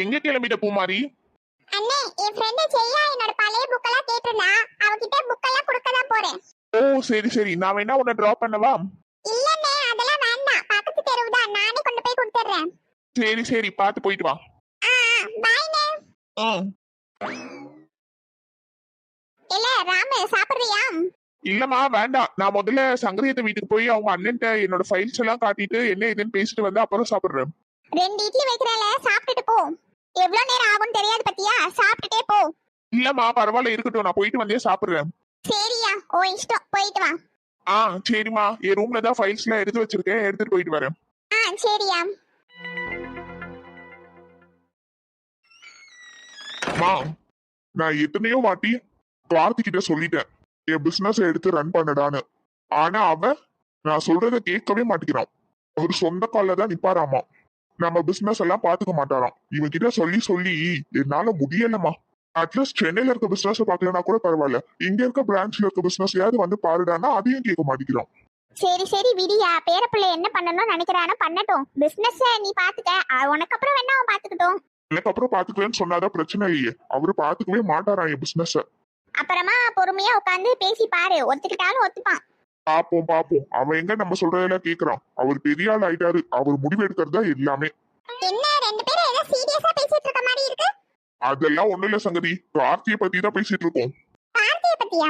எங்க கிளம்பிட்ட பூமாரி? அண்ணே, என் ஃப்ரெண்ட் ஜெயா என்னோட பழைய புக்கெல்லாம் கேட்டிருந்தா. அவகிட்ட புக்கெல்லாம் கொடுக்க தான் போறேன். ஓ சரி சரி, நான் வேணா உன்னை டிராப் பண்ணவா? இல்லண்ணே, அதெல்லாம் வேண்டாம். பக்கத்து தெருவு தான், நானே கொண்டு போய் கொடுத்துறேன். சரி சரி, பார்த்து போயிட்டு வா. பாய்ண்ணே. இல்ல ராமு, சாப்பிடுறியா? இல்லம்மா வேண்டாம், நான் முதல்ல சங்கரியத்தை வீட்டுக்கு போய் அவங்க அண்ணன்ட்ட என்னோட ஃபைல்ஸ் எல்லாம் காட்டிட்டு என்ன இதுன்னு பேசிட்டு வந்து அப்புறம் சாப்பிடுறேன். 2 இட்லி வைக்கிறேல, சாப்பிட்டுட்டு போ. எவ்வளவு நேரம் ஆகும்னு தெரியாது பத்தியா, சாப்பிட்டுட்டே போ. இல்லம்மா பரவாயில்ல, இருக்கட்டும், நான் போயிட்டு வந்தே சாப்பிடுறேன். சரியா, ஓ இஷ்டம், போயிட்டு வா. சரிம்மா, என் ரூம்ல தான் ஃபைல்ஸ் எல்லாம் எடுத்து வச்சிருக்கேன், எடுத்துட்டு போயிட்டு வரேன். சரியா. நான் எத்தனையோ வாட்டி கார்த்திகிட்ட சொல்லிட்டேன் என் பிசினஸ் எடுத்து ரன் பண்ணடான்னு. ஆனா அவன் நான் சொல்றத கேட்கவே மாட்டேங்கிறான். அவர் சொந்த கால்ல தான் நிப்பாராமா. நம்ம பிசினஸ் எல்லாம் பாத்துக்க மாட்டாராம். இவன் கிட்ட சொல்லி சொல்லி என்னால முடியலமா. அட்லீஸ்ட் சென்னையில இருக்க பிசினஸ் பாக்கலன்னா கூட பரவாயில்ல, இங்க இருக்க பிரான்ச்ல இருக்க பிசினஸ் வந்து பாருடானா அதையும் கேட்க மாட்டேங்கிறான். சரி சரி விடியா, பேரப்பிள்ளை என்ன பண்ணணும்னு நினைக்கிறானோ பண்ணட்டும். பிசினஸ் நீ பாத்துக்க, உனக்கு அப்புறம் வேணா அவன் பாத்துக்கிட்டோம். எனக்கு அப்புறம் பாத்துக்கலன்னு சொன்னாதான் பிரச்சனை இல்லையே, அவரு பாத்துக்கவே மாட்டாரான் என் பிசினஸ். அப்புறமா பொறுமையா உட்காந்து பேசி பாரு, ஒத்துக்கிட்டாலும் ஒத்துப்பான். பாப்போம் பாப்போம், அவன் எங்க நம்ம சொல்றதெல்லாம் கேக்குறான். அவர் பெரிய ஆள் ஆயிட்டாரு, அவர் முடிவு எடுக்கிறதா எல்லாமே. என்ன 2 பேரும் ஏதோ சீரியஸா பேசிட்டு இருக்க மாதிரி இருக்கு? அதெல்லாம் ஒண்ணு இல்ல சங்கதி, கார்த்தியை பத்தி தான் பேசிட்டு இருக்கோம். கார்த்தியை பத்தியா?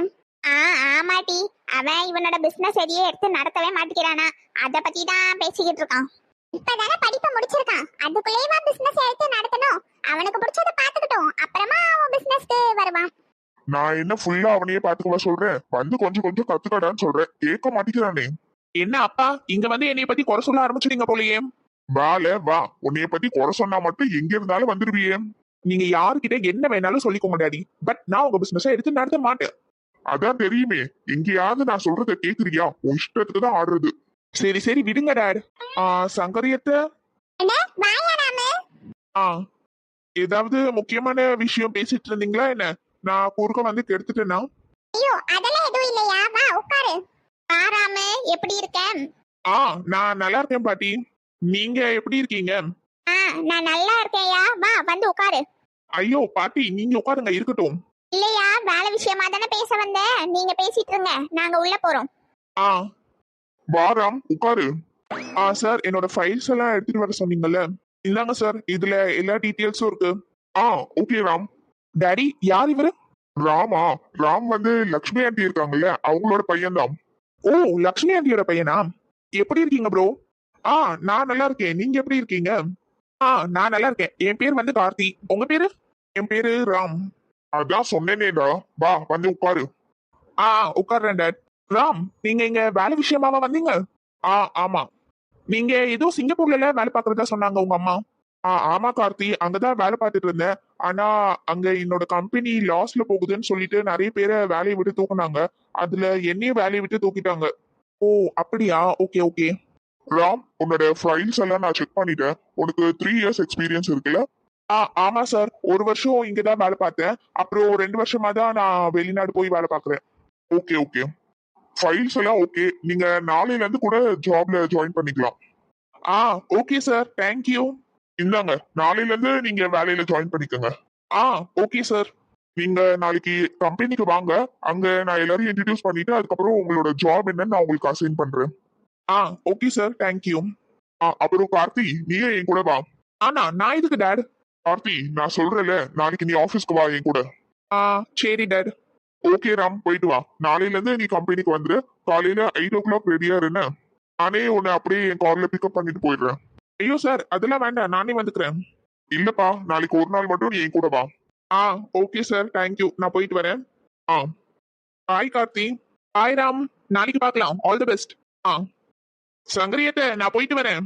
ஆமாட்டி, அவன் இவனோட பிசினஸ் எதையே எடுத்து நடத்தவே மாட்டேங்கிறானா, அத பத்தி தான் பேசிக்கிட்டு இருக்கான். இப்பதானே படிப்பை முடிச்சிருக்கான், அதுக்குள்ளேயுமா பிசினஸ் எடுத்து நடத்தணும்? அவனுக்கு பிடிச்சத பாத்துக்கிட்டோம், அப்புறமா அவன் பிசினஸ்க்கு வருவான். நான் என்ன ஃபுல்லா அவனையே பாத்துக்கவா சொல்றேன்? வந்து கொஞ்சம் கொஞ்சம் கத்துக்கடான்னு சொல்றேன், கேட்க மாட்டேங்கிறானே. என்ன அப்பா, இங்க வந்து என்னைய பத்தி குறை சொல்ல ஆரம்பிச்சிட்டீங்க போலயே. வால வா, உன்னைய பத்தி குறை சொன்னா மட்டும் எங்க இருந்தாலும் வந்துருவியே. நீங்க யாருக்கிட்ட என்ன வேணாலும் சொல்லிக்கோங்க டாடி, பட் நான் உங்க பிசினஸ் எடுத்து நடத்த மாட்டேன். அதான் தெரியுமே, எங்கேயாவது நான் சொல்றத கேக்குறியா? உன் இஷ்டத்துக்கு தான் ஆடுறது. சரி சரி விடுங்க டாட். சங்கரியத்தை ஏதாவது முக்கியமான விஷயம் பேசிட்டு இருந்தீங்களா என்ன? நான் குறுக்க வந்து கெடுத்துட்டேனா? ஐயோ அதெல்லாம் எதுவும் இல்லையா, வா உட்காரு. ஆராம எப்படி இருக்க? நான் நல்லா இருக்கேன் பாட்டி, நீங்க எப்படி இருக்கீங்க? நான் நல்லா இருக்கேன்யா, வா வந்து உட்காரு. ஐயோ பாட்டி, நீங்க உட்காருங்க, இருக்கட்டும். இல்லையா, வேலை விஷயமா தானே பேச வந்தேன், நீங்க பேசிட்டு இருங்க, நாங்க உள்ள போறோம். வாராம் உட்காரு. சார், என்னோட ஃபைல்ஸ் எல்லாம் எடுத்துட்டு வர சொன்னீங்கல்ல, இந்தாங்க சார், இதுல எல்லா டீடைல்ஸும் இருக்கு. ஓகே ராம். டாடி, யார் இவரு? ராமா, ராம் வந்து லக்ஷ்மி ஆண்டி இருக்காங்கல்ல, அவங்களோட பையன் தான். ஓ, லக்ஷ்மி ஆண்டியோட பையனா? எப்படி இருக்கீங்க ப்ரோ? நான் நல்லா இருக்கேன், நீங்க எப்படி இருக்கீங்க? நான் நல்லா இருக்கேன். என் பேர் வந்து கார்த்தி, உங்க பேரு? என் பேரு ராம். அதான் சொன்னேனேடா, வா வந்து உட்காரு. உட்கார்றேன் டாட். ராம், நீங்க இங்க வேலை விஷயமாவா வந்தீங்க? ஆமா. நீங்க ஏதோ சிங்கப்பூர்ல வேலை பார்க்கறதா சொன்னாங்க உங்க அம்மா. ஆமா கார்த்தி, அங்கதான் வேலை பார்த்துட்டு இருந்தேன். ஆனா அங்க என்னோட கம்பெனி லாஸ்ல போகுதுன்னு சொல்லிட்டு நிறைய பேரை வேலையை விட்டு தூக்குனாங்க. அதுல என்னையும் வேலையை விட்டு தூக்கிட்டாங்க. ஓ அப்படியா, ஓகே ஓகே. ராம், உன்னோட ஃபைல்ஸ் எல்லாம் நான் செக் பண்ணிட்டேன். உனக்கு 3 இயர்ஸ் எக்ஸ்பீரியன்ஸ் இருக்குல்ல? ஆமா சார், 1 வருஷம் இங்கதான் வேலை பார்த்தேன். அப்புறம் 2 வருஷமா தான் நான் வெளிநாடு போய் வேலை பார்க்கறேன். ஓகே ஓகே, ஃபைல்ஸ் எல்லாம் ஓகே. நீங்க நாளையில இருந்து கூட ஜாப்ல ஜாயின் பண்ணிக்கலாம். Okay sir, thank you. இந்தாங்க, நாளையில இருந்து நீங்க வேலையில ஜாயின் பண்ணிக்கோங்க. Okay sir. நீங்க நாளைக்கு கம்பெனிக்கு வாங்க, அங்க நான் எல்லாரையும் இன்ட்ரடியூஸ் பண்ணிட்டு அதுக்கப்புறம் உங்களோட ஜாப் என்னன்னு நான் உங்களுக்கு அசைன் பண்றேன். Okay sir, thank you. அப்புறம் கார்த்தி, நீயே என் கூட வா. நான் எதுக்கு டாட்? கார்த்தி, நான் சொல்றேன்ல, நாளைக்கு நீ ஆபீஸ்க்கு வா என் கூட. சரி டாட். ஓகே ராம், போயிட்டு வா. நாளையில இருந்து நீ கம்பெனிக்கு வந்துரு. காலையில 8 o'clock ரெடியா இருன்னு. நானே உன்னை அப்படியே என் கார்ல பிக்கப் பண்ணிட்டு போயிடுறேன். ஐயோ சார், அதெல்லாம் வேண்டாம், நானே வந்துக்கிறேன். இல்லப்பா, நாளைக்கு ஒரு நாள் மட்டும் நீ என் கூட வா. Okay sir, thank you. நான் போயிட்டு வரேன். பாய் கார்த்தி. பாய் ராம், நாளைக்கு பார்க்கலாம். All the best. சங்கரியத்தை, நான் போயிட்டு வரேன்.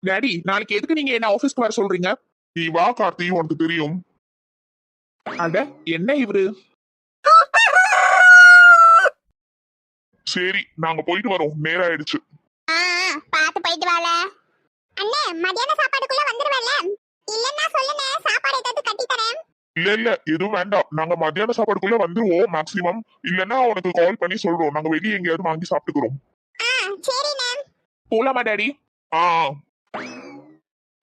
டாடி, நாளைக்கு எதுக்கு நீங்க என்ன ஆபீஸ்க்கு வர சொல்றீங்க? நீ வா கார்த்தி, உனக்கு தெரியும். அட என்ன இவரு? சரி, நாங்க போயிட்டு வரோம், நேரம் ஆயிடுச்சு. பாத்து போயிட்டு வால. அண்ணே, மதியான சாப்பாடுக்குள்ள வந்துருவல்ல? இல்லன்னா சொல்லுங்க, சாப்பாடு ஏதாவது கட்டி தரேன். இல்ல எதுவும் வேண்டாம், நாங்க மதியான சாப்பாடுக்குள்ள வந்துருவோம் மேக்ஸிமம். இல்லன்னா உனக்கு கால் பண்ணி சொல்றோம், நாங்க வெளியே எங்கேயாவது வாங்கி சாப்பிட்டுக்கிறோம். சரிண்ணே. போலாமா டாடி?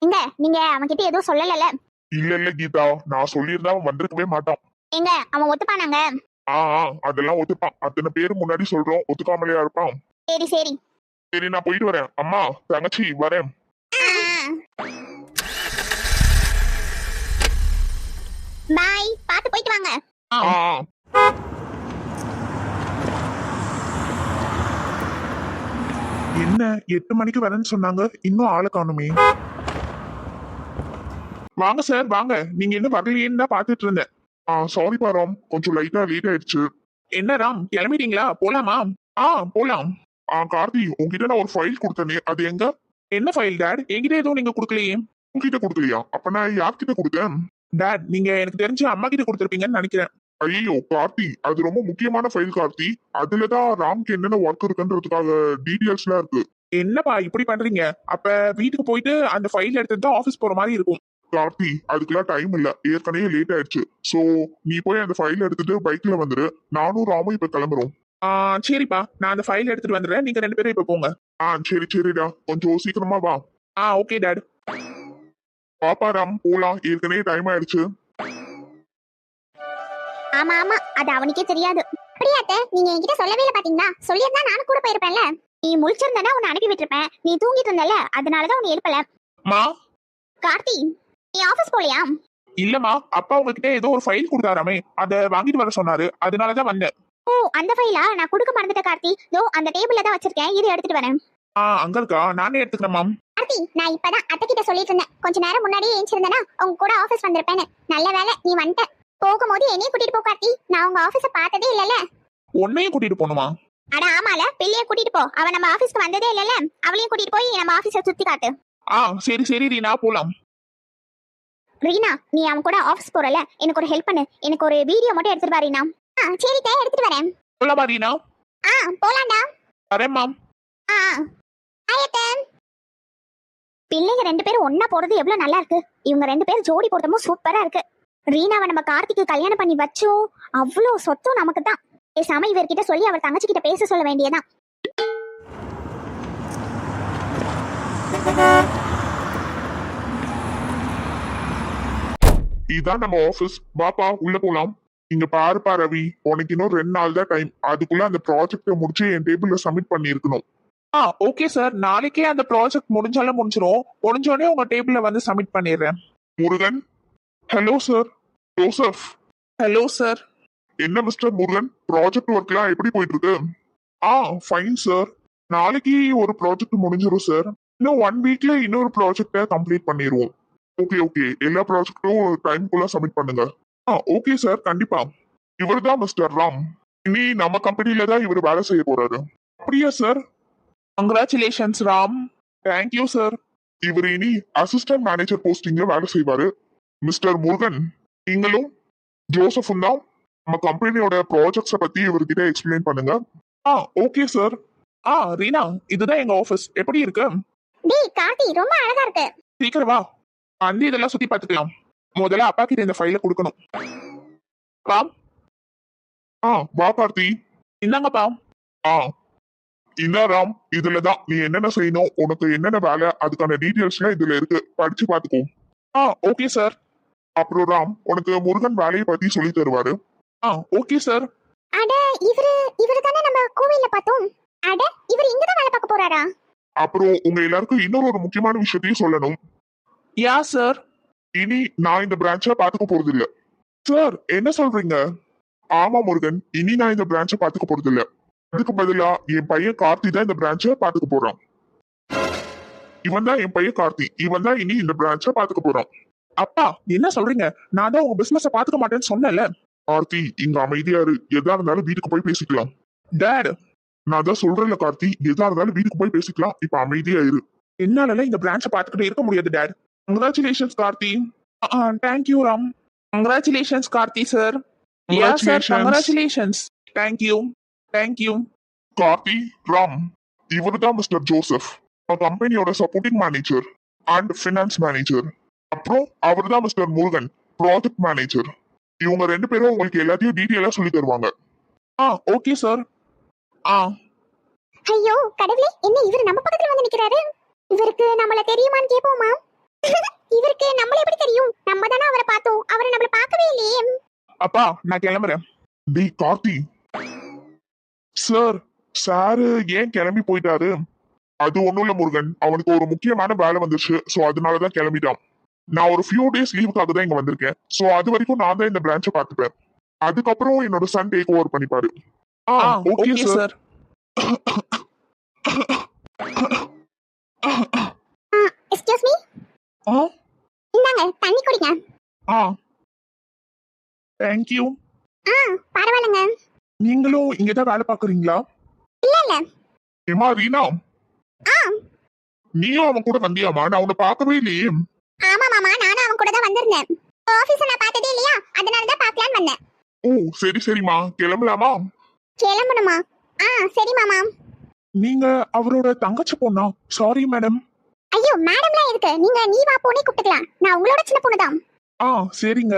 எங்க நீங்க அவன்கிட்ட எதுவும் சொல்லல? இல்ல கீதா, நான் சொல்லியிருந்தா அவன் வந்திருக்கவே மாட்டான். எங்க அவன் ஒத்துப்பானாங்க? அதெல்லாம் ஒத்துப்பான். அத்தனை பேரு முன்னாடி சொல்றோம், ஒத்துக்காமலையா இருப்பான்? சரி சரி. சரி, நான் போயிட்டு வரேன். அம்மா, தங்கச்சி, வரேன். பாய், பாத்து போயிட்டு வாங்க. என்ன 8 மணிக்கு வரேன்னு சொன்னாங்க, இன்னும் ஆளை காணுமே. வாங்க சார், வாங்க. நீங்க என்ன வரலையேன்னு தான் பாத்துட்டு இருந்தேன். சாரி ராம், கொஞ்சம் லைட்டா லேட் ஆயிடுச்சு. என்ன ராம், கிளம்பிட்டீங்களா? போலாமா? போலாம். கார்த்தி, உங்ககிட்ட நான் ஒரு ஃபைல் கொடுத்தேனே, அது எங்க? என்ன ஃபைல் டாட்? என்கிட்ட எதுவும் நீங்க கொடுக்கலையே. உங்ககிட்ட கொடுக்கலையா? அப்ப நான் யார்கிட்ட கொடுத்தேன்? டாட், நீங்க எனக்கு தெரிஞ்சு அம்மா கிட்ட கொடுத்துருப்பீங்கன்னு நினைக்கிறேன். ஐயோ கார்த்தி, அது ரொம்ப முக்கியமான ஃபைல் கார்த்தி. அதுலதான் ராம்க்கு என்னென்ன ஒர்க் இருக்குன்றதுக்காக டீடைல்ஸ்லாம் இருக்கு. என்னப்பா இப்படி பண்றீங்க? அப்ப வீட்டுக்கு போயிட்டு அந்த ஃபைல் எடுத்துட்டு தான் ஆபீஸ் போற மாதிரி இருக்கும். கார்த்தி, அதுக்கெல்லாம் டைம் இல்ல, ஏற்கனவே லேட் ஆயிடுச்சு. சோ நீ போய் அந்த ஃபைல் எடுத்துட்டு பைக்ல வந்துரு. நானும் ராமும் இப்ப கிளம்புறோம். சரிப்பா, நான் அந்த ஃபைல் எடுத்துட்டு வந்துடுறேன். நீங்க 2 பேரும் இப்ப போங்க. சரிடா, கொஞ்சம் சீக்கிரமா வா. Okay dot. பாப்பா ராம், போலாம், ஏற்கனவே டைம் ஆயிடுச்சு. ஆமா ஆமா, அது அவனுக்கே தெரியாது. அப்படியாத்த, நீங்க என்கிட்ட சொல்லவே இல்ல பாத்தீங்களா? சொல்லியிருந்தா நானும் கூட போயிருப்பேன்ல. நீ முழிச்சிருந்தா உன்னை அனுப்பி விட்டுருப்பேன். நீ தூங்கிட்டு இருந்தல, அதனாலதான் உன்னை எழுப்பல. கார்த்தி, நீ ஆபீஸ் போலியா? இல்லம்மா, அப்பா உங்ககிட்ட ஏதோ ஒரு ஃபைல் கொடுத்தாராமே, அத வாங்கிட்டு வர சொன்னாரு, அதனாலதான் வந்தேன். ஓ, அந்த ஃபைலா? நான் கொடுக்க மறந்துட்டேன் கார்த்தி. இதோ அந்த டேபிள்ல தான் வச்சிருக்கேன், இது எடுத்துட்டு வரேன். அங்க இருக்கா? நானே எடுத்துக்கிறேன் மாம். கார்த்தி, நான் இப்பதான் அத்தை கிட்ட சொல்லிட்டு இருந்தேன். கொஞ்ச நேரம் முன்னாடியே ஏஞ்சிருந்தேனா உங்க கூட ஆபீஸ் வந்திருப்பேன்னு. நல்ல வேலை நீ வந்துட்ட. போகும்போது என்னையும் கூட்டிட்டு போ கார்த்தி. நான் உங்க ஆபீஸ பார்த்ததே இல்லல. உன்னையும் கூட்டிட்டு போணுமா? அட ஆமால, பிள்ளைய கூட்டிட்டு போ. அவ நம்ம ஆபீஸ்க்கு வந்ததே இல்லல. அவளையும் கூட்டிட்டு போய் நம்ம ஆபீஸை சுத்தி காட்டு. சரி ரீனா, போலாம். ரீனா, நீ அவன் கூட ஆபீஸ் போறல, எனக்கு ஒரு ஹெல்ப் பண்ணு. எனக்கு ஒரு வீடியோ மட்டும் எடுத்துட்டு வா ரீனா. சரி தே, எடுத்துட்டு வரேன். போலாமா ரீனா? போலாம்டா. வரேன் மாம். ஆயத்தே. பிள்ளைங்க 2 பேரும் ஒண்ணா போறது எவ்வளவு நல்லா இருக்கு. இவங்க 2 பேரும் ஜோடி போட்டமும் சூப்பரா இருக்கு. ரீனாவை நம்ம கார்த்திக்கு கல்யாணம் பண்ணி வச்சோம், அவ்வளவு சொத்தும் நமக்கு தான். பேசாம இவர்கிட்ட சொல்லி அவர் தங்கச்சி கிட்ட பேச சொல்ல வேண்டியதான். இதான் நம்ம ஆபீஸ். பாப்பா, உள்ள போலாம். இங்க பாருப்பா ரவி, உனக்கு இன்னும் 2 நாள் தான் டைம். அதுக்குள்ள அந்த ப்ராஜெக்ட முடிச்சு என் டேபிள்ல சப்மிட் பண்ணிருக்கணும். ஓகே சார், நாளைக்கே அந்த ப்ராஜெக்ட் முடிஞ்சாலும் முடிஞ்சிரும். முடிஞ்சோடனே உங்க டேபிள்ல வந்து சப்மிட் பண்ணிடுறேன். Murugan. Hello sir. Joseph. Hello sir. என்ன மிஸ்டர் முருகன், ப்ராஜெக்ட் ஒர்க்லாம் எப்படி போயிட்டு இருக்கு? Fine sir. நாளைக்கு ஒரு ப்ராஜெக்ட் முடிஞ்சிரும் சார். இன்னும் 1 வீக்ல இன்னொரு ப்ராஜெக்ட கம்ப்ளீட் பண்ணிடுவோம். ஓகே, எல்லா ப்ராஜெக்டும் டைம்குள்ள சப்மிட் பண்ணுங்க. ஓகே சார், கண்டிப்பா. இவர் தான் மிஸ்டர் ராம். இனி நம்ம கம்பெனில தான் இவர் வேலை செய்ய போறாரு. அப்படியா sir? Congratulations Ram. Thank you sir. இவர் இனி அசிஸ்டன்ட் மேனேஜர் போஸ்டிங்ல வேலை செய்வாரு. மிஸ்டர் முருகன், நீங்களும் ஜோசஃபும் தான் நம்ம கம்பெனியோட ப்ராஜெக்ட்ஸ பத்தி இவர்கிட்ட எக்ஸ்பிளைன் பண்ணுங்க. Okay sir. ரீனா, இதுதான் எங்க ஆபீஸ். எப்படி இருக்கு? டேய் கார்த்தி, ரொம்ப அழகா இருக்கு. சீக்கிரம் வா, வந்து இதெல்லாம் சுத்தி பார்த்துக்கலாம். முதல்ல அப்பா கிட்ட இந்த ஃபைலை கொடுக்கணும். ராம். வா கார்த்தி. இந்தாங்கப்பா. இந்த ராம், இதுலதான் நீ என்னென்ன செய்யணும், உனக்கு என்னென்ன வேலை, அதுக்கான டீடைல்ஸ்லாம் இதுல இருக்கு. படிச்சு பாத்துக்கோ. Okay sir. அப்புறம் ராம், உனக்கு முருகன் வேலையை பத்தி சொல்லி தருவாரு. Okay sir. அட, இவரு தானே நம்ம கோவில்ல பார்த்தோம். அட, இவர் இங்க தான் வேலை பார்க்க போறாரா? அப்புறம் உங்க எல்லாருக்கும் இன்னொரு ஒரு முக்கியமான விஷயத்தையும் சொல்லணும். யா சார். இனி நான் இந்த பிரான்ச்ச பாத்துக்க போறது இல்ல. சார், என்ன சொல்றீங்க? ஆமா முருகன், இனி நான் இந்த பிரான்ச்ச பாத்துக்க போறது இல்ல. அதுக்கு பதிலா என் பையன் கார்த்தி தான் இந்த பிரான்ச்ச பாத்துக்க போறான். இவன் தான் என் பையன் கார்த்தி. இவன் தான் இனி இந்த பிரான்ச்ச பாத்துக்க போறான். அப்பா, என்ன சொல்றீங்க? நான் தான் உங்க பிசினஸ பாத்துக்க மாட்டேன்னு சொன்னேன்ல. கார்த்தி, இங்க அமைதியா இரு. எதா இருந்தாலும் வீட்டுக்கு போய் பேசிக்கலாம். டாட், நான் தான் சொல்றேன்ல கார்த்தி, எதா இருந்தாலும் வீட்டுக்கு போய் பேசிக்கலாம். இப்ப அமைதியா இரு. என்னால இந்த பிரான்ச்ச பாத்துக்கிட்டு இருக்க முடியாது dot. Congratulations Karthi. Thank you Ram. Congratulations Karthi sir. Congratulations. Thank you. Karthi, Ram, இவர்தான் மிஸ்டர் ஜோசப், கம்பெனியோட supporting manager and finance manager. அப்புறம் அவர்தான் மிஸ்டர் முருகன், ப்ராஜெக்ட் மேனேஜர். இவங்க 2 பேரும் உங்களுக்கு எல்லாத்தையும் டீடைலா சொல்லி தருவாங்க. Okay sir. ஐயோ கடவுளே, என்ன இவர் நம்ம பக்கத்துல வந்து நிக்கிறாரு? இவருக்கு நம்மள தெரியுமான்னு கேப்போமா? இவருக்கு நம்மள எப்படி தெரியும்? நம்ம தானே அவரை பார்த்தோம். அவரை நம்மள பார்க்கவே இல்லையே. அப்பா நான் கிளம்புறேன். டி கார்த்தி சார், சாரு ஏன் கிளம்பி போயிட்டாரு? அது ஒண்ணும் இல்ல முருகன், அவனுக்கு ஒரு முக்கியமான வேலை வந்துருச்சு. சோ அதனாலதான் கிளம்பிட்டான். நான் ஒரு ஃபியூ டேஸ் லீவுக்காக தான் இங்க வந்திருக்கேன். சோ அது வரைக்கும் நான் தான் இந்த பிரான்ச்சை பார்த்துப்பேன். அதுக்கப்புறம் என்னோட சன் டேக் ஓவர் பண்ணிப்பாரு. Okay sir. Excuse me. இந்தாங்க தண்ணி குடிங்க. தேங்க்யூ. பரவாயில்லைங்க. நீங்களும் இங்கதான் வேலை பாக்குறீங்களா? இல்ல இல்ல. ஏமா ரீனா, நீயும் அவன் கூட வந்தியாமா? நான் உன்னை பார்க்கவே இல்லையே. ஆமா மாமா, நானும் அவன் கூட தான் வந்திருந்தேன். ஆபீஸ் நான் பார்த்ததே இல்லையா, அதனால தான் பார்க்கலாம்னு வந்தேன். ஓ சரி சரிம்மா, கிளம்பலாமா? கிளம்பணுமா? சரி மாமா. நீங்க அவரோட தங்கச்சி பொண்ணா? Sorry madam. ஐயோ மேடம்லாம் இருக்கு, நீங்க நீ வா போனே கூப்பிட்டுக்கலாம். நான் உங்களோட சின்ன பொண்ணு தான். சரிங்க.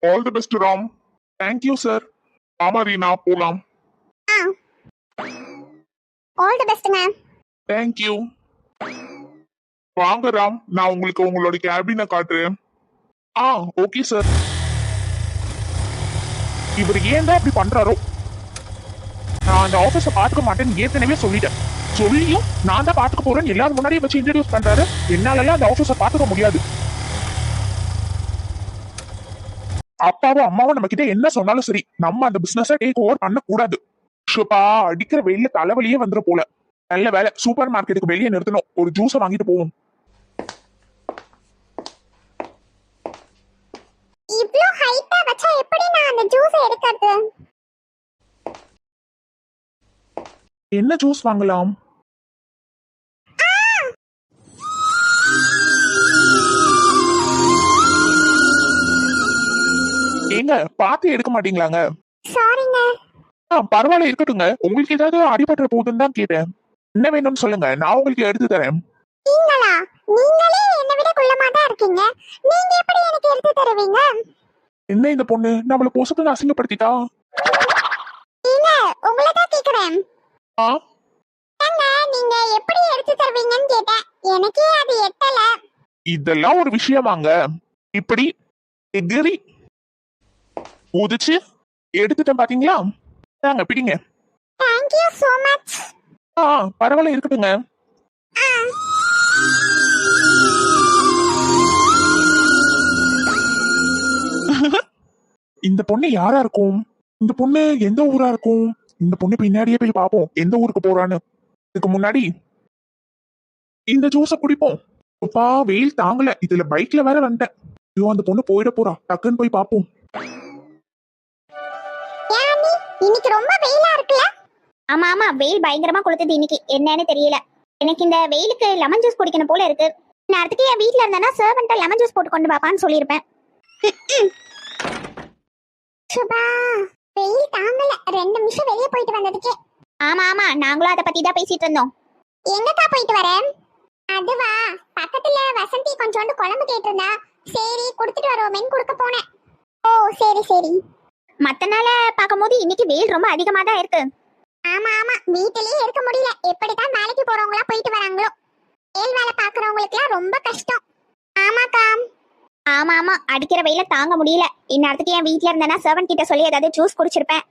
All the best Ram. Thank you sir. ஆமா ரீனா, போலாம். ஆல் தி பெஸ்ட்ங்க. தேங்க்யூ. வாங்க ராம், நான் உங்களுக்கு உங்களோட கேபினை காட்டுறேன். Okay sir. இவர் ஏன் தான் இப்படி பண்றாரோ? நான் அந்த ஆபீஸை பார்த்துக்க மாட்டேன்னு ஏற்கனவே சொல்லிட்டேன். சொல்லியும் நான் தான் பார்த்துக்க போறேன்னு எல்லாரும் முன்னாடியே வச்சு இன்ட்ரடியூஸ் பண்றாரு. என்னாலலாம் அந்த ஆபீஸை பார்த்துக்க முடியாது. அப்பாவும் அம்மாவும் நம்ம கிட்ட என்ன சொன்னாலும் சரி, நம்ம அந்த பிசினஸை டேக் ஓவர் பண்ண கூடாது. ஷோப்பா, அடிக்கிற வெயில தலைவலியே வந்துரு போல. நல்ல வேலை, சூப்பர் மார்க்கெட்டுக்கு வெளியே நிறுத்தணும். ஒரு ஜூஸை வாங்கிட்டு போவோம். இவ்ளோ ஹைட்டா வச்சா எப்படி நான் அந்த ஜூஸை எடுக்கிறது? என்ன ஜூஸ் வாங்கலாம்? ஏங்க பார்த்து எடுக்க மாட்டீங்களாங்க? சாரிங்க. பரவாயில்ல, இருக்கட்டுங்க. உங்களுக்கு ஏதாவது அடிபட்டுற போகுதுன்னு தான் கேட்டேன். என்ன வேணும்னு சொல்லுங்க, நான் உங்களுக்கு எடுத்து தரேன். நீங்களா? நீங்களே என்னை விட குள்ளமா தான் இருக்கீங்க. நீங்க எப்படி எனக்கு எடுத்து தருவீங்க? என்ன இந்த பொண்ணு நம்மள பொசுக்குன்னு அசிங்கப்படுத்திட்டா? இல்ல, உங்களை தான் கேக்குறேன். நீங்க எப்படி எடுத்து தருவீங்கன்னு கேட்டேன். எனக்கே அது எட்டல. இதெல்லாம் ஒரு விஷயமாங்க? இப்படி எகிரி உதிச்சு எடுத்துட்டேன் பாத்தீங்களா? தாங்க பிடிங்க. Thank you so much. பரவாயில்ல, இருக்கட்டுங்க. இந்த பொண்ணு யாரா இருக்கும்? இந்த பொண்ணு எந்த ஊரா இருக்கும்? இந்த பொண்ணு பின்னாடியே போய் பாப்போம் எந்த ஊருக்கு போறான்னு. இதுக்கு முன்னாடி இந்த ஜூஸ குடிப்போம். அப்பா வெயில் தாங்கல, இதுல பைக்ல வேற வந்துட்டேன். ஐயோ, அந்த பொண்ணு போயிட போறா. டக்குன்னு போய் பாப்போம். இன்னைக்கு ரொம்ப வெயிலா இருக்குல்ல? ஆமா ஆமா, வெயில் பயங்கரமா கொளுத்துது இன்னைக்கு. என்னன்னு தெரியல. எனக்கு இந்த வெயிலுக்கு லெமன் ஜூஸ் குடிக்கணும் போல இருக்கு. நேரத்துக்கு என் வீட்ல இருந்தானா சர்வன்ட்ட லெமன் ஜூஸ் போட்டு கொண்டு வாப்பான்னு சொல்லியிருப்பேன். சுபா, வெயில் தாங்கல. 2 நிமிஷம் வெளியே போயிட்டு வந்ததுக்கே. ஆமா ஆமா, நாங்களும் அதை பத்தி தான் பேசிட்டு இருந்தோம். எங்கக்கா போயிட்டு வரேன்? அதுவா, பக்கத்துல வசந்தி கொஞ்சோண்டு குழம்பு கேட்டிருந்தா, சரி கொடுத்துட்டு வருவோமேன்னு கொடுக்க போனேன். ஓ சரி சரி. மத்த நாள பாக்கும்போது இன்னைக்கு வெயில் ரொம்ப அதிகமா தான் இருக்கு. ஆமா ஆமா, வீட்டிலேயே இருக்க முடியல. எப்படிதான் வேலைக்கு போறவங்களா போயிட்டு வராங்களோ. வெயில் வேலை பாக்குறவங்களுக்கு ரொம்ப கஷ்டம். ஆமாக்கா. ஆமா ஆமா, அடிக்கிற வெயில தாங்க முடியல. இந்நேரத்துக்கு என் வீட்ல இருந்தேன்னா சர்வன்ட் கிட்ட சொல்லி ஏதாவது ஜூஸ் குடிச்சிருப்பேன்.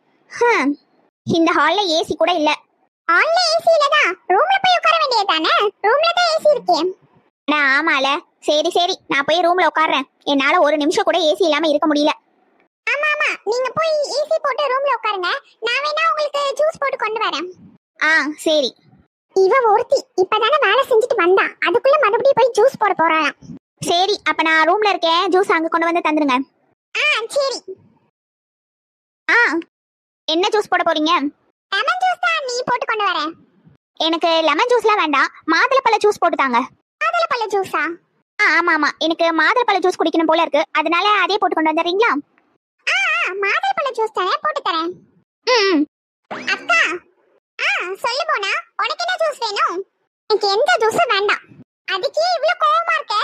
இந்த ஹால்ல ஏசி கூட இல்ல. ஹால்ல ஏசி இல்லதா, ரூம்ல போய் உட்கார வேண்டியதானே? ரூம்ல தான் ஏசி இருக்கே. ஆமால, சரி சரி, நான் போய் ரூம்ல உட்கார்றேன். என்னால ஒரு நிமிஷம் கூட ஏசி இல்லாம இருக்க முடியல. ஆமா ஆமா, நீங்க போய் ஏசி போட்டு ரூம்ல உட்காருங்க. நான் வேணா உங்களுக்கு ஜூஸ் போட்டு கொண்டு வரேன். சரி. இவ ஒருத்தி இப்பதானே வேலை செஞ்சுட்டு வந்தா, அதுக்குள்ள மறுபடியும் போய் ஜூஸ் போட போறாளாம். சரி, அப்ப நான் ரூம்ல இருக்கேன். ஜூஸ் அங்க கொண்டு வந்து தந்துருங்க. சரி. என்ன ஜூஸ் போட போறீங்க? லெமன் ஜூஸ் தான், நீ போட்டு கொண்டு வர. எனக்கு லெமன் ஜூஸ்லாம் வேண்டாம், மாதுளப்பழ ஜூஸ் போட்டு தாங்க. மாதுளப்பழ ஜூஸா? ஆமா ஆமா, எனக்கு மாதுளப்பழ ஜூஸ் குடிக்கணும் போல இருக்கு. அதனால அதே போட்டு கொண்டு வந்துறீங்களா? மாதுளப்பழ ஜூஸ் தானே, போட்டு தரேன். அக்கா, சொல்லு போனா, உனக்கு என்ன ஜூஸ் வேணும்? எனக்கு எந்த ஜூஸும் வேண்டாம். அதுக்கே இவ்ளோ கோவமா இருக்க?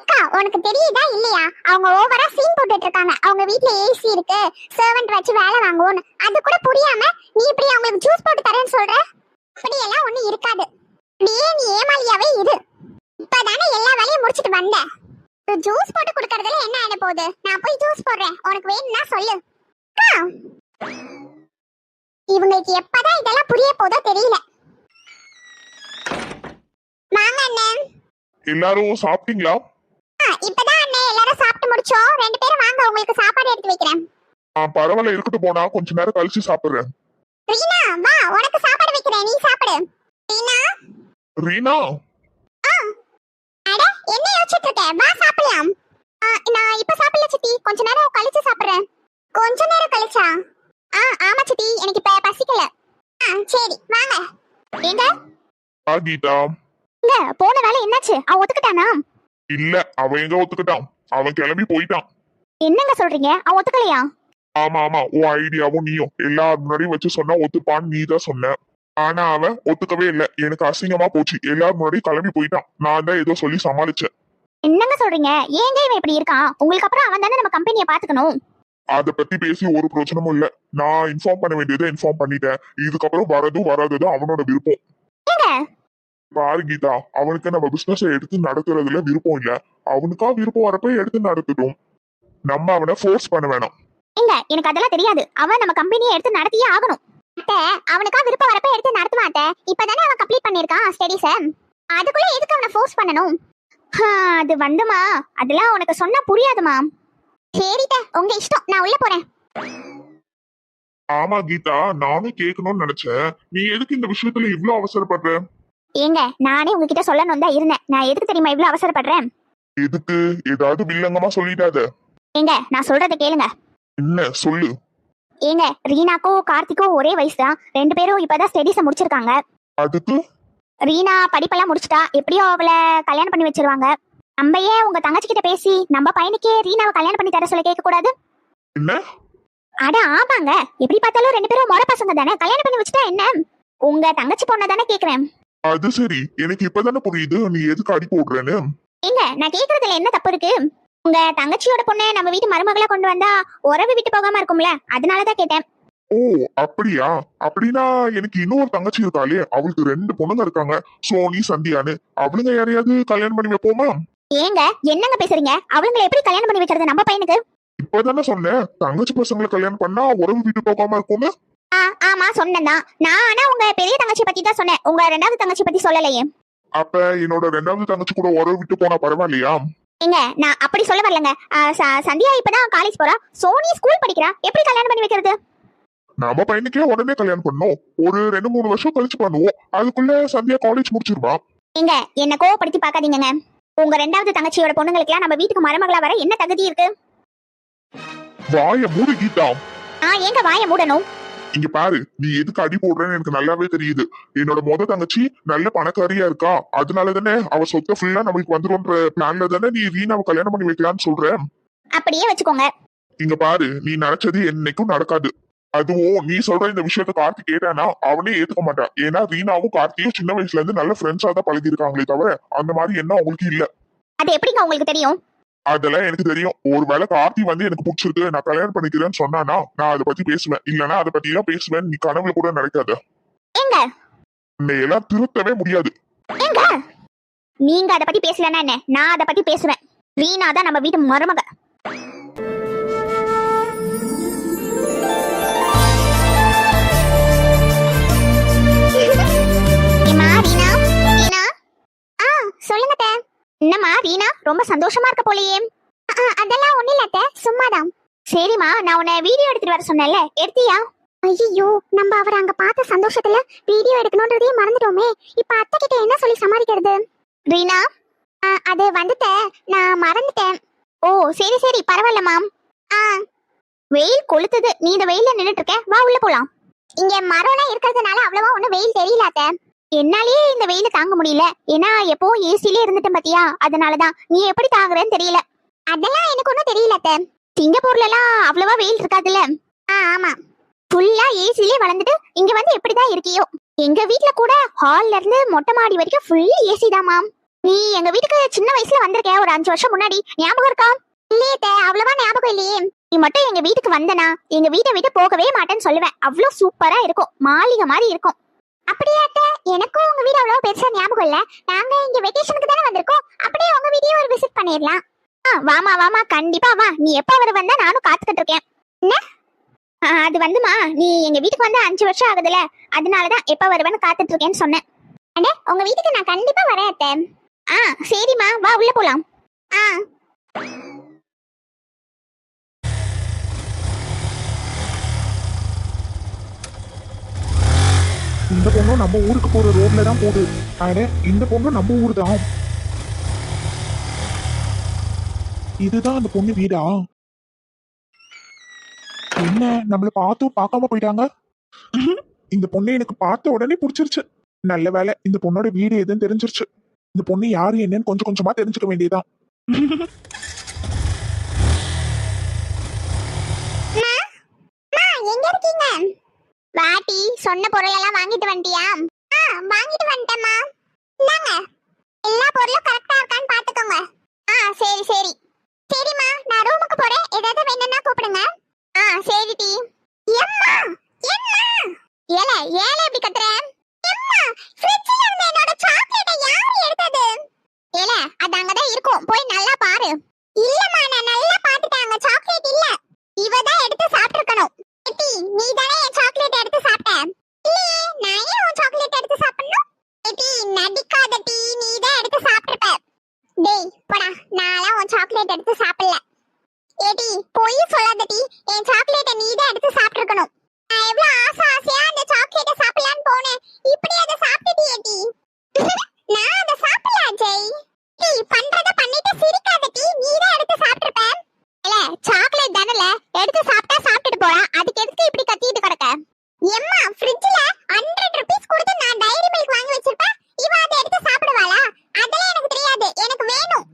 அக்கா, உனக்கு தெரியுதா இல்லையா, அவங்க ஓவரா சீன் போட்டுட்டு இருக்காங்க. அவங்க வீட்ல ஏசி இருக்கு, சர்வன்ட் வச்சு வேலை வாங்குவோன்னு. அது கூட புரியாம நீ இப்படி அவங்களுக்கு ஜூஸ் போட்டு தரேன்னு சொல்ற? அப்படியெல்லாம் ஒண்ணு இருக்காது. அப்படியே நீ ஏமாளியாவே இரு. இப்பதானே எல்லா வேலையும் முடிச்சிட்டு வந்தேன். ஜூஸ் போட்டு குடுக்கறதுல என்ன ஆயிட போகுது? நான் போய் ஜூஸ் போடுறேன். உனக்கு வேணும்னா சொல்லு. அக்கா, இவங்களுக்கு எப்பதான் இதெல்லாம் புரிய போதோ தெரியல. வாங்க அண்ணே. எல்லாரும் சாப்பிட்டீங்களா? இப்பதான் அண்ணே எல்லாரும் சாப்பிட்டு முடிச்சோம். 2 பேரும் வாங்க, உங்களுக்கு சாப்பாடு எடுத்து வைக்கிறேன். பரவாயில்ல, இருக்கட்டும், போனா கொஞ்ச நேரம் கழிச்சு சாப்பிடுறேன். ரீனா வா, உனக்கு சாப்பாடு வைக்கிறேன், நீ சாப்பிடு. ரீனா. ரீனா. அட, என்ன யோசிச்சிட்டு இருக்க? வா சாப்பிடலாம். நான் இப்ப சாப்பிடல சித்தி, கொஞ்ச நேரம் கழிச்சு சாப்பிடுறேன். கொஞ்ச நேரம் கழிச்சா? ஆமா சித்தி, எனக்கு இப்ப பசிக்கல. சரி வாங்க. எங்க கீதா. இங்க போன வேலை என்னாச்சு? அவன் ஒத்துக்கிட்டானா? இல்ல, அவன் எங்க ஒத்துக்கிட்டான்? அவன் கிளம்பி போயிட்டான். என்னங்க சொல்றீங்க? அவன் ஒத்துக்கலையா? ஆமா ஆமா, உன் ஐடியாவும் நீயும் எல்லாரும் முன்னாடியும் வச்சு சொன்னா ஒத்துப்பான்னு நீ தான் சொன்ன. ஆனா அவன் ஒத்துக்கவே இல்ல. எனக்கு அசிங்கமா போச்சு. எல்லாரும் முன்னாடியும் கிளம்பி போயிட்டான். நான் தான் ஏதோ சொல்லி சமாளிச்சேன். என்னங்க சொல்றீங்க? ஏங்க இவன் இப்படி இருக்கான்? உங்களுக்கு அப்புறம் அவன் தானே நம்ம கம்பெனியை பாத்துக்கணும். அத பத்தி பேசி ஒரு பிரச்சனமும் இல்ல. நான் இன்ஃபார்ம் பண்ண வேண்டியதை இன்ஃபார்ம் பண்ணிட்டேன். இதுக்கப்புறம் வராததும் அவனோட விருப்பம். பாரு கீதா, அவனுக்கு நம்ம பிசினஸ் எடுத்து நடத்துறதுல விருப்பம் இல்ல. அவனுக்கா விருப்பம் வரப்ப எடுத்து நடத்தட்டும். நம்ம அவனை ஃபோர்ஸ் பண்ண வேணாம். எனக்கு அதெல்லாம் தெரியாது. அவன் நம்ம கம்பெனியை எடுத்து நடத்தியே ஆகணும். அவனுக்கா விருப்பம் வரப்ப எடுத்து நடத்துவான். இப்பதானே அவன் கம்ப்ளீட் பண்ணிருக்கான் ஸ்டடீஸ். அதுக்குள்ள எதுக்கு அவனை ஃபோர்ஸ் பண்ணணும்? அது வந்துமா, அதெல்லாம் உனக்கு சொன்னா புரியாதுமா. சரிட்ட, உங்க இஷ்டம், நான் உள்ள போறேன். ஆமா கீதா, நானும் கேட்கணும்னு நினைச்சேன். நீ எதுக்கு இந்த விஷயத்துல இவ்ளோ அவசரப்படுற? ஏங்க, நானே உங்ககிட்ட சொல்லணும் தான் இருந்தேன். நான் எதுக்கு தெரியுமா இவ்ளோ அவசரப்படுறேன்? எதுக்கு? ஏதாவது வில்லங்கமா சொல்லிடாத. ஏங்க, நான் சொல்றத கேளுங்க. என்ன சொல்லு? ஏங்க, ரீனாக்கும் கார்த்திக்கும் ஒரே வயசு தான். 2 பேரும் இப்பதான் ஸ்டடீஸ முடிச்சிருக்காங்க. அதுக்கு? ரீனா படிப்பெல்லாம் முடிச்சிட்டா, எப்படியோ அவளை கல்யாணம் பண்ணி வச்சிருவாங்க. நம்ம ஏன் உங்க தங்கச்சி கிட்ட பேசி நம்ம பையனுக்கே ரீனாவை கல்யாணம் பண்ணி தர சொல்ல கேட்க கூடாது? என்ன? அட ஆமாங்க, எப்படி பார்த்தாலும் 2 பேரும் மொற பசங்க தானே. கல்யாணம் பண்ணி வச்சுட்டா என்ன? உங்க தங்கச்சி பொண்ண தானே கேக்குறேன். அது சரி, எனக்கு இப்பதானே புரியுது நீ எதுக்கு அடி போடுறேன்னு. ஏங்க, நான் கேக்குறதுல என்ன தப்பு இருக்கு? உங்க தங்கச்சியோட பொண்ணை நம்ம வீட்டு மருமகளா கொண்டு வந்தா உறவு விட்டு போகாம இருக்கும்ல, அதனாலதான் கேட்டேன். ஓ அப்படியா? அப்படின்னா எனக்கு இன்னொரு தங்கச்சி இருக்காளே, அவளுக்கு 2 பொண்ணுங்க இருக்காங்க, சோனி சந்தியான்னு. அவளுங்க யாரையாவது கல்யாணம் பண்ணி வைப்போமா? ஏங்க, என்னங்க பேசுறீங்க? அவளுங்களை எப்படி கல்யாணம் பண்ணி வைக்கிறது நம்ம பையனுக்கு? இப்பதானே சொன்னேன், தங்கச்சி பசங்களை கல்யாணம் பண்ணா உறவு விட்டு போகாம இருக்கும்னு. ஆமா சொன்னேன். நான் ஆனா உங்க பெரிய தங்கச்சி பத்தி தான் சொன்னேன், உங்க 2வது தங்கச்சி பத்தி சொல்லலையே. அப்ப என்னோட 2வது தங்கச்சி கூட உறவு விட்டு போனா பரவாயில்லையா? ஏங்க, நான் அப்படி சொல்ல வரலங்க. சந்தியா இப்பதான் காலேஜ் போறா, சோனி ஸ்கூல் படிக்கிறா. எப்படி கல்யாணம் பண்ணி வைக்கிறது? நம்ம பையனுக்கே உடனே கல்யாணம் பண்ணோம். ஒரு 2-3 வருஷம் கழிச்சு பண்ணுவோம். அதுக்குள்ள சந்தியா காலேஜ் முடிச்சிருவா. ஏங்க, என்ன கோவப்படுத்தி பாக்காதீங்க. உங்க 2வது தங்கச்சியோட பொண்ணுங்களுக்குலாம் நம்ம வீட்டுக்கு மருமகளா வர என்ன தகுதி இருக்கு? வாய மூடு கீதா. ஏங்க வாய மூடணும்? இங்க பாரு, நீ எதுக்கு அடி போடுறேன்னு எனக்கு நல்லாவே தெரியுது. என்னோட மொத தங்கச்சி நல்ல பணக்காரியா இருக்கா, அதனால தானே அவ சொத்தை ஃபுல்லா நம்மளுக்கு வந்துரும்ன்ற பிளான்ல தானே நீ ரீனாவை கல்யாணம் பண்ணி வைக்கலான்னு சொல்ற. அப்படியே வச்சுக்கோங்க. இங்க பாரு, நீ நினைச்சது என்னைக்கும் நடக்காது. அதுவும் நீ சொல்ற இந்த விஷயத்த கார்த்தி கேட்டானா அவனே ஏத்துக்க மாட்டான். ஏன்னா ரீனாவும் கார்த்தியும் சின்ன வயசுல இருந்து நல்ல ஃப்ரெண்ட்ஸா தான் பழகி இருக்காங்களே தவிர அந்த மாதிரி என்ன அவங்களுக்கு இல்ல. அது எப்படிங்க உங்களுக்கு தெரியும்? அதெல்லாம் எனக்கு தெரியும். ஒருவேளை கார்த்தி வந்து எனக்கு பிடிச்சிருக்கு, நான் கல்யாணம் பண்ணிக்கிறேன்னு சொன்னானா நான் அதை பத்தி பேசுவேன். இல்லனா அதை பத்தி தான் பேசுவேன். நீ கனவுல கூட நினைக்காத. ஏங்க, உன்னை எல்லாம் திருத்தவே முடியாது. ஏங்க, நீங்க அதை பத்தி பேசலன்னா என்ன, நான் அதை பத்தி பேசுவேன். ரீனா தான் நம்ம வீட்டு மருமக. சொல்லுங்க. என்னம்மா ரீனா, ரொம்ப சந்தோஷமா இருக்க போலயே. அதெல்லாம் ஒண்ணு இல்ல, சும்மாதான். சரிம்மா, நான் உன்னை வீடியோ எடுத்துட்டு வர சொன்னேன்ல, எடுத்தியா? ஐயோ, நம்ம அவரை அங்க பார்த்த சந்தோஷத்துல வீடியோ எடுக்கணும்ன்றதே மறந்துட்டோமே. இப்ப அத்தை கிட்ட என்ன சொல்லி சமாளிக்கிறது? ரீனா, அது வந்துட்ட, நான் மறந்துட்டேன். ஓ சரி சரி, பரவாயில்லம்மா. வெயில் கொளுத்துது, நீ இந்த வெயில நின்னுட்டு இருக்க, வா உள்ள போலாம். இங்க மரம்லாம் இருக்கிறதுனால அவ்வளவா ஒண்ணும் வெயில் தெரியல அத்தை. என்னாலேயே இந்த வெயில தாங்க முடியல. ஏன்னா எப்பவும் ஏசிலே இருந்துட்டேன் பாத்தியா, அதனாலதான். நீ எப்படி தாங்குறேன்னு தெரியல. அதெல்லாம் எனக்கு ஒண்ணும் தெரியல அத்தை. சிங்கப்பூர்ல எல்லாம் அவ்வளவா வெயில் இருக்காதுல்ல. ஆமா, ஃபுல்லா ஏசிலே வளர்ந்துட்டு இங்க வந்து எப்படிதான் இருக்கியோ. எங்க வீட்ல கூட ஹால்ல இருந்து மொட்டை மாடி வரைக்கும் ஃபுல் ஏசி தாமா. நீ எங்க வீட்டுக்கு சின்ன வயசுல வந்திருக்க, ஒரு 5 வருஷம் முன்னாடி, ஞாபகம் இருக்கா? இல்லையே, அவ்வளவா ஞாபகம் இல்லையே. நீ மட்டும் எங்க வீட்டுக்கு வந்தனா எங்க வீட்டை விட்டு போகவே மாட்டேன்னு சொல்லுவேன். அவ்வளவு சூப்பரா இருக்கும், மாளிகை மாதிரி இருக்கும். அப்படியே அத்தை, எனக்கும் உங்க வீடு அவ்வளவு பெருசா ஞாபகம் இல்ல. நாங்க இங்க வெக்கேஷனுக்கு தானே வந்திருக்கோம். அப்படியே உங்க வீடியோ ஒரு விசிட் பண்ணிடலாம். வாமா வாமா, கண்டிப்பா வா. நீ எப்ப வருவந்தா நானும் காத்துக்கிட்டு இருக்கேன். என்ன? அது வந்துமா, நீ எங்க வீட்டுக்கு வந்து 5 வருஷம் ஆகுதுல, அதனாலதான் எப்ப வருவேன்னு காத்துட்டு இருக்கேன்னு சொன்னேன். அண்ணே, உங்க வீட்டுக்கு நான் கண்டிப்பா வரேன் அத்தை. சரிம்மா, வா உள்ள போலாம். இந்த பொண்ணும் நம்ம ஊருக்கு போற ரோட்ல தான் போகுது. அட, இந்த பொண்ணும் நம்ம ஊர் தான். இதுதான் அந்த பொண்ணு வீடா? என்ன நம்மள பார்த்தும் பார்க்காம போயிட்டாங்க. இந்த பொண்ணு எனக்கு பார்த்த உடனே பிடிச்சிருச்சு. நல்ல வேலை, இந்த பொண்ணோட வீடு எதுன்னு தெரிஞ்சிருச்சு. இந்த பொண்ணு யாரு என்னன்னு கொஞ்சம் கொஞ்சமா தெரிஞ்சுக்க வேண்டியதுதான். எங்க இருக்கீங்க? வாட்டி, சொன்ன பொருளெல்லாம் வாங்கிட்டு வந்துட்டியா? வாங்கிட்டு வந்துட்டேம்மா. இந்தாங்க, எல்லா பொருளும் கரெக்டா இருக்கான்னு பாத்துக்கோங்க. சரி சரி. சரிம்மா, நான் ரூமுக்கு போறேன். ஏதாவது வேணும்னா கூப்பிடுங்க. சரி டி. எம்மா, என்ன? ஏல ஏல இப்படி கத்துற? எம்மா, ஃப்ரிட்ஜ்ல இருந்த என்னோட சாக்லேட்டை யார் எடுத்தது? ஏல, அது அங்கதான் இருக்கும். போய் நல்லா பாரு. இல்லம்மா, நான் நல்லா பாத்துட்டேன். சாக்லேட் இல்ல. இவ தான் எடுத்து சாப்பிட்டுருக்கணும். ஏட்டி, நீ தானே என் சாக்லேட் எடுத்து சாப்பிட்ட? இல்லையே, நான் ஏன் உன் சாக்லேட் எடுத்து சாப்பிடணும்? ஏட்டி, நடிக்காத டி, நீ தான் எடுத்து சாப்பிட்டுருப்ப. டேய் போடா, நான்லாம் உன் சாக்லேட் எடுத்து சாப்பிடல. ஏடி, பொய் சொல்லாத டி, என் சாக்லேட்டை நீ தான் எடுத்து சாப்பிட்டுருக்கணும். நான் எவ்வளவு ஆசையா அந்த சாக்லேட்டை சாப்பிடலான்னு போனேன். இப்படி அதை சாப்பிட்டுட்டியே டி. நான் அதை சாப்பிடல அஜய். டி, பண்றத பண்ணிட்டு சிரிக்காத டி, நீ தான் எடுத்து சாப்பிட்டுருப்ப. இல்ல, சாக்லேட் தானல, எடுத்து சாப்பிட்டா சாப்பிட்டுட்டு போறா. அதுக்கு எதுக்கு இப்படி கத்திட்டு கிடக்க? எம்மா, ஃப்ரிட்ஜ்ல 100 ரூபீஸ் கொடுத்து நான் டைரி மில்க் வாங்கி வச்சிருப்பேன். இவ அதை எடுத்து சாப்பிடுவாளா? அதெல்லாம் எனக்கு தெரியாது. எனக்கு வேணும்.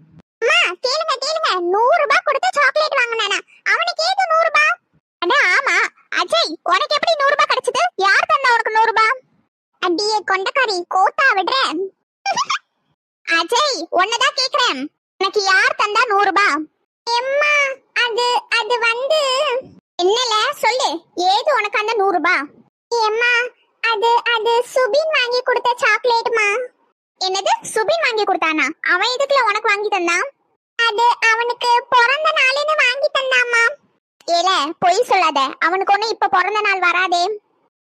அம்மா, கேளுங்க கேளுங்க, 100 ரூபாய் கொடுத்து சாக்லேட் வாங்குனானா? அவனுக்கு ஏது 100 ரூபாய்? அட ஆமா அஜய், உனக்கு எப்படி 100 ரூபாய் கிடைச்சது? யார் தந்தா உனக்கு 100 ரூபாய்? அடியே கொண்டக்காரி, கோத்தா விடுற. அஜய், உன்னதான் கேக்குறேன். உனக்கு யார் தந்தா 100 ரூபாய்? எம்மா, அது அது வந்து என்னல சொல்லு. ஏது உனக்கு அந்த 100 ரூபாய்? எம்மா, அது அது சுபின் வாங்கி கொடுத்த சாக்லேட்மா. என்னது, சுபின் வாங்கி கொடுத்தானா? அவன் எதுக்குல உனக்கு வாங்கி தந்தான்? அது அவனுக்கு பிறந்த நாள்னு வாங்கி தந்தாமா. ஏல, பொய் சொல்லாத. அவனுக்கு ஒண்ணு இப்ப பிறந்த நாள் வராதே.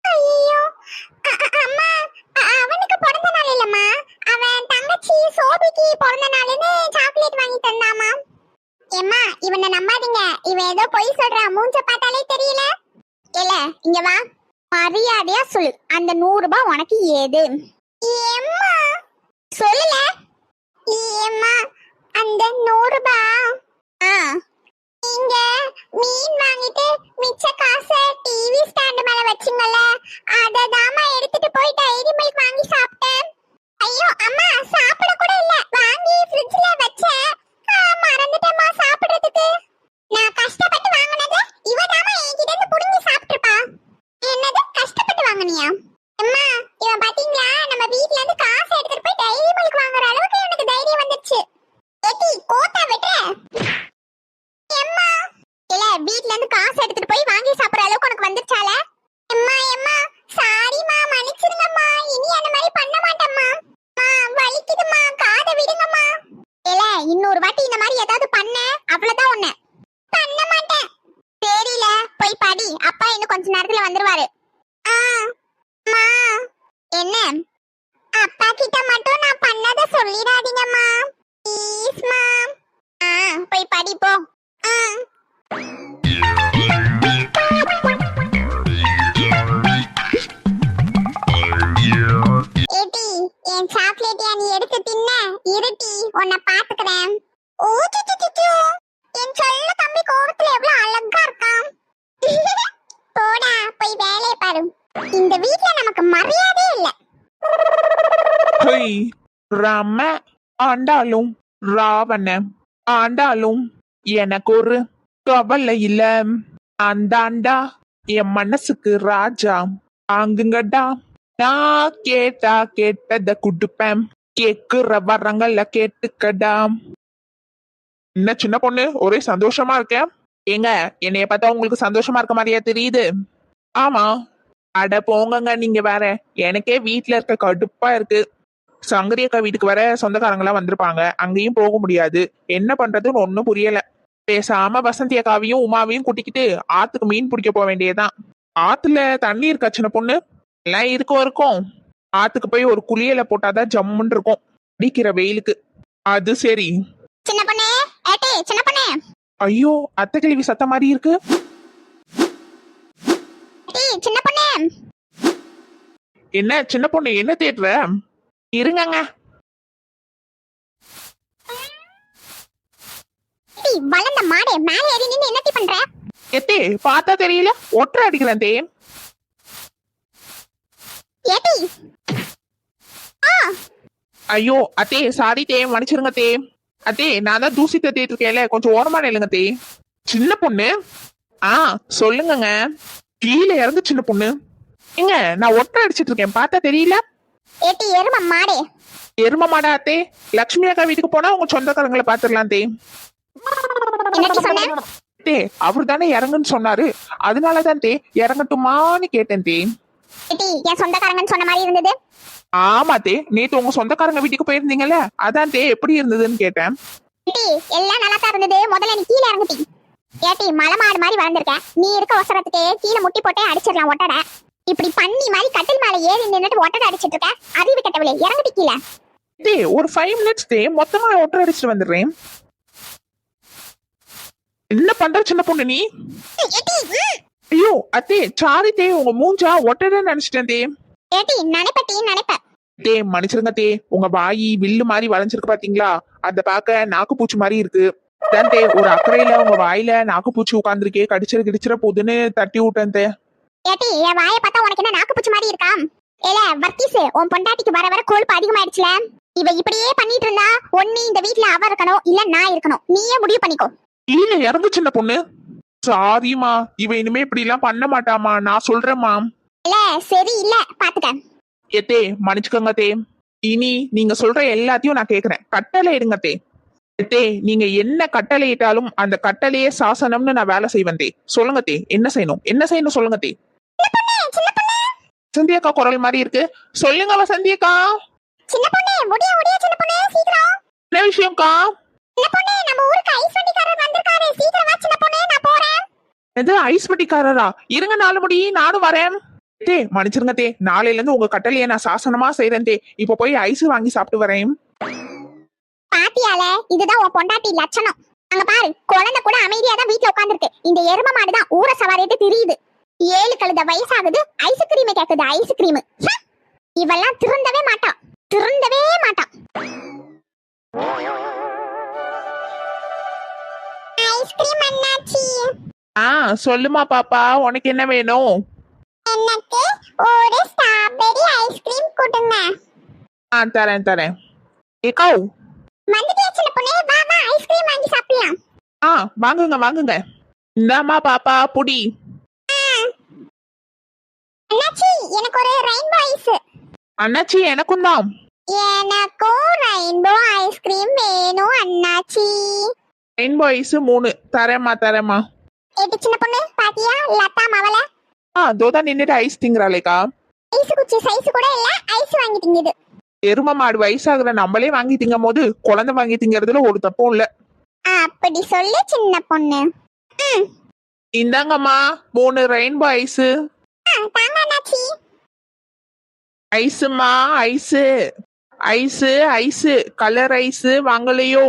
ஐயோ அம்மா, அவனுக்கு பிறந்த நாள் இல்லம்மா, அவன் தங்கச்சி சோபிக்கு பிறந்த நாள்னு சாக்லேட் வாங்கி தந்தாமா. ஏம்மா, இவனை நம்பாதீங்க. இவன் ஏதோ பொய் சொல்றான். மூஞ்ச பார்த்தாலே தெரியல. ஏல, இங்க வா. மரியாதையா சொல்லு, அந்த 100 ரூபாய் உனக்கு ஏது? ஏம்மா சொல்லல. ஏம்மா, அந்த 100 ரூபாய் நீங்க மீன் வாங்கிட்டு மிச்ச காசை டிவி ஸ்டாண்ட் மேல வச்சிங்கல, அததாம்மா எடுத்துட்டு போய் டைரி மில்க் வாங்கி சாப்பிட்டேன். ஐயோ அம்மா, சாப்பிட கூட இல்ல, வாங்கி ஃப்ரிட்ஜ்ல வச்சேன். மறந்துட்டேம்மா சாப்பிடுறதுக்கு. நான் கஷ்டப்பட்டு வாங்குனது இவதாம்மா என்கிட்ட இருந்து புடுங்கி சாப்பிட்டுப்பா. என்னது, கஷ்டப்பட்டு வாங்குனியா? அம்மா, இவன் பாத்தீங்களா, நம்ம வீட்ல இருந்து காசு எடுத்துட்டு போய் டைரி மில்க் வாங்குற அளவுக்கு எனக்கு தைரியம் வந்துச்சு. ஏடி, கோத்தா விட்டுற. அம்மா, இல்ல, வீட்ல இருந்து காசு எடுத்துட்டு போய் வாங்கி சாப்பிடுற அளவுக்கு உனக்கு வந்துச்சால? அம்மா அம்மா, சாரிமா, மன்னிச்சிடுங்கம்மா. இனி அந்த மாதிரி பண்ண மாட்டேம்மா. வலிக்குதுமா, காதை விடுங்கம்மா. இல்ல, இன்னொரு வாட்டி இந்த மாதிரி ஏதாவது பண்ண, அவ்வளவுதான். உன்னை பண்ண மாட்டேன். தெரியல, போய் படி. அப்பா இன்னும் கொஞ்ச நேரத்துல வந்துருவாரு. அம்மா, என்ன? அப்பா கிட்ட மட்டும் நான் பண்ணத சொல்லிடாதீங்கம்மா, ப்ளீஸ்மா. போய் படி போ. ஏடி, என் சாக்லேட் நீ எடுத்து தின்ன. இருட்டி, உன்னை பாத்துக்கிறேன். ஓ சிச்சு, என் சொல்ல தம்பி கோவத்துல எவ்வளவு அழகா இருக்கான். போடா, போய் வேலையை பாரு. இந்த வீட்ல நமக்கு மரியாதை இல்ல. ராம ஆண்டாலும் ராவண ஆண்டாலும் எனக்கு ஒரு கவலை இல்ல. அந்தாண்டா என் மனசுக்கு ராஜா ஆங்குங்கடா. நான் கேட்டா கேட்டத குடுப்பேன், கேக்குற வரங்கள கேட்டுக்கடா. என்ன சின்ன பொண்ணு, ஒரே சந்தோஷமா இருக்கேன். ஏங்க, என்னைய பார்த்தா உங்களுக்கு சந்தோஷமா இருக்க மாதிரியா தெரியுது? ஆமா, அட போங்கங்க நீங்க வேற. எனக்கே வீட்ல இருக்க கடுப்பா இருக்கு. சங்கரி அக்கா வீட்டுக்கு வர சொந்தக்காரங்க எல்லாம் வந்திருப்பாங்க, அங்கேயும் போக முடியாது. என்ன பண்றதுன்னு ஒண்ணும் புரியல. பேசாம வசந்தி அக்காவையும் உமாவையும் கூட்டிக்கிட்டு ஆத்துக்கு மீன் பிடிக்க போக வேண்டியதுதான். ஆத்துல தண்ணி இருக்கா சின்ன பொண்ணு? எல்லாம் இருக்கும். ஆத்துக்கு போய் ஒரு குளியல போட்டாதான் ஜம்முன்னு இருக்கும் அடிக்கிற வெயிலுக்கு. அது சரி. சின்ன பொண்ணே, ஏட்டி சின்ன பொண்ணே. ஐயோ, அத்தை கிழவி சத்த மாதிரி இருக்கு. ஏட்டி சின்ன பொண்ணே. என்ன சின்ன பொண்ணு, என்ன தேடுற? இருங்கங்க. ஏட்டி வளர்ந்த மாடே, மேல ஏறி நின்னு என்னட்டி பண்ற? எத்தே பார்த்தா தெரியல, ஒற்றை அடிக்கிறேன் தே. ஏட்டி ஐயோ அத்தே, சாரி தே, மன்னிச்சிருங்க தே. அத்தே, நான் தான் தூசி தேத்திட்டு இருக்கேன்ல, கொஞ்சம் ஓரமா நில்லுங்க தே. சின்ன பொண்ணு, சொல்லுங்கங்க. கீழே இறங்கு சின்ன பொண்ணு. எங்க நான் ஒற்றை அடிச்சிட்டு இருக்கேன், பார்த்தா தெரியல? ஏட்டி எரும மாடே. எரும மாடா அத்தே? லட்சுமி அக்கா வீட்டுக்கு போனா உங்க சொந்தக்காரங்களை பாத்துடலாம் தே. என்னட்டி சொன்ன? தே, அவர் தானே இறங்குன்னு சொன்னாரு, அதனாலதான் தே இறங்கட்டுமான்னு கேட்டேன் தே. ஏட்டி என் சொந்தக்காரங்கன்னு சொன்ன மாதிரி இருந்தது. ஆமா தே, நேத்து உங்க சொந்தக்காரங்க வீட்டுக்கு போயிருந்தீங்கல்ல, அதான் தே எப்படி இருந்ததுன்னு கேட்டேன். ஏட்டி எல்லாம் நல்லா தான் இருந்தது, முதல்ல நீ கீழே இறங்குட்டி. ஏட்டி மலை மாடு மாதிரி வளர்ந்துருக்க, நீ இருக்க அவசரத்துக்கு கீழே முட்டி போட்டே அடிச்சிடலாம் ஒட்டடை. இப்படி பண்ணி மாதிரி கட்டில் மேல ஏறி நின்னுட்டு ஒட்டடை அடிச்சிட்டு இருக்க, அறிவு கட்டவில்லை, இறங்குட்டி கீழே. தே ஒரு 5 minutes தே, மொத்தமா ஒற்றை அடிச்சுட்டு வந்துடுறேன். என்ன பண்ற சின்ன பொண்ணு நீ? ஏட்டி ஐயோ அத்தே, சாரி தே, உங்க மூஞ்சா ஒட்டடை நினைச்சிட்டேன் தே. ஏட்டி நினைப்பட்டி நினைப்ப. தே மன்னிச்சிருங்க தே, உங்க வாயி வில்லு மாதிரி வளைஞ்சிருக்கு பாத்தீங்களா, அத பாக்க நாக்கு பூச்சி மாதிரி இருக்கு. தான் தே, ஒரு அக்கறையில உங்க வாயில நாக்கு பூச்சி உட்கார்ந்துருக்கே, கடிச்சிட போதுன்னு தட்டி விட்டேன் தே. ஏட்டி என் வாயை பார்த்தா உனக்கு என்ன நாக்கு பூச்சி மாதிரி இருக்கா? ஏல வர்க்கீஸ், உன் பொண்டாட்டிக்கு வர வர கொழுப்பு அதிகமாயிடுச்சுல. இவ இப்படியே பண்ணிட்டு இருந்தா ஒண்ணு இந்த வீட்ல அவ இருக்கணும், இல்ல நான் இருக்கணும். நீயே முடிவு பண்ணிக்கோ. கீழே இறங்கு சின்ன பொண்ணு. சாரிமா, இவ இனிமே இப்படி எல்லாம் பண்ண மாட்டாமா, நான் சொல்றேம்மா. இல்ல சரி இல்ல பாத்துக்க. ஏத்தே மன்னிச்சுக்கோங்க தே, இனி நீங்க சொல்ற எல்லாத்தையும் நான் கேக்குறேன், கட்டளை இடுங்க தே. தே, நீங்க என்ன கட்டளை இட்டாலும் அந்த கட்டளையே சாசனம்னு நான் வேலை செய்வேன் தே. சொல்லுங்க தே, என்ன செய்யணும் சொல்லுங்க தே. வசந்தி அக்கா குரல் மாதிரி இருக்கு, சொல்லுங்க வசந்தி அக்கா. சின்ன பொண்ணே, முடிய சின்ன பொண்ணே, சீக்கிரம். என்ன விஷயம்க்கா? சின்ன பொண்ணே, நம்ம ஊருக்கு ஐஸ் வண்டிக்காரர் வந்திருக்காரு, சீக்கிரம் வா சின்ன பொண்ணே, நான் போறேன். எது ஐஸ் வட்டிக்காரரா? இருங்க 4 முடி, நானும் வரேன். தே மன்னிச்சிருங்க தே, நாளையில இருந்து உங்க கட்டளையை நான் சாசனமா செய்றேன் தே. இப்ப போய் ஐஸ் வாங்கி சாப்பிட்டு வரேன். பாத்தியால, இதுதான் உன் பொண்டாட்டி லட்சணம். அங்க பாரு, குழந்தை கூட அமைதியா தான் வீட்டுல உட்கார்ந்துருக்கு. இந்த எரும மாடுதான் ஊரை சவாரிட்டு திரியுது. 7 கழுத வயசாகுது, ஐஸ்கிரீம் கேக்குது, ஐஸ்கிரீம். இவெல்லாம் திருந்தவே மாட்டான். ஐஸ்கிரீம் அண்ணாச்சி. சொல்லுமா பாப்பா, உனக்கு என்ன வேணும்? எனக்கு ஒரு ஸ்ட்ராபெரி ஐஸ்கிரீம் கொடுங்க. தரேன். ஏக்கோ வந்துட்டே சின்ன பொண்ணே, வா வா ஐஸ்கிரீம் வாங்கி சாப்பிடலாம். வாங்குங்க. இந்தாமா பாப்பா புடி. அண்ணாச்சி எனக்கு ஒரு ரெயின்போ ஐஸ். அண்ணாச்சி எனக்கும் தான். எனக்கும் ரெயின்போ ஐஸ்கிரீம் வேணும் அண்ணாச்சி. Rainbow ice 3 தரேம்மா. ஏடி சின்ன பொண்ணு, பாத்தியா லதா மவள? தோதான் நின்னுட்டு ஐஸ் திங்கறாளேக்கா. ஐஸ் குச்சி சைஸ் கூட இல்ல, ஐஸ் வாங்கி திங்குது. எரும மாடு வயசாகுற நம்மளே வாங்கி திங்கும் போது குழந்தை வாங்கி திங்கறதுல ஒரு தப்பும் இல்ல. அப்படி சொல்லு சின்ன பொண்ணு. இந்தாங்கம்மா 3 ரெயின்போ ஐஸ். தாங்க அண்ணாச்சி. ஐஸ்மா ஐஸ் கலர் ஐஸ் வாங்கலையோ?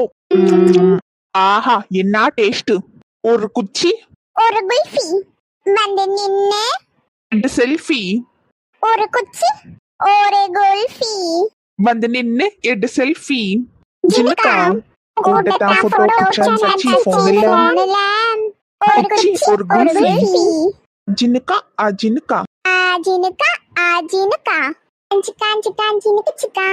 ஆஹா என்ன டேஸ்ட். ஒரு குச்சி, ஒரு குல்ஃபி. வந்து நின்னு 2 செல்ஃபி. ஒரு குச்சி, ஒரு குல்ஃபி. வந்து நின்னு 2 செல்ஃபி. ஜினுக்கா கூட்டத்தா போட்டோ பிக்சர் சச்சி போன்ல. ஒரு குச்சி, ஒரு குல்ஃபி. ஜினுக்கா ஜினுக்கா ஜினுக்கா. சிக்கா ஜினுக்கு சிக்கா.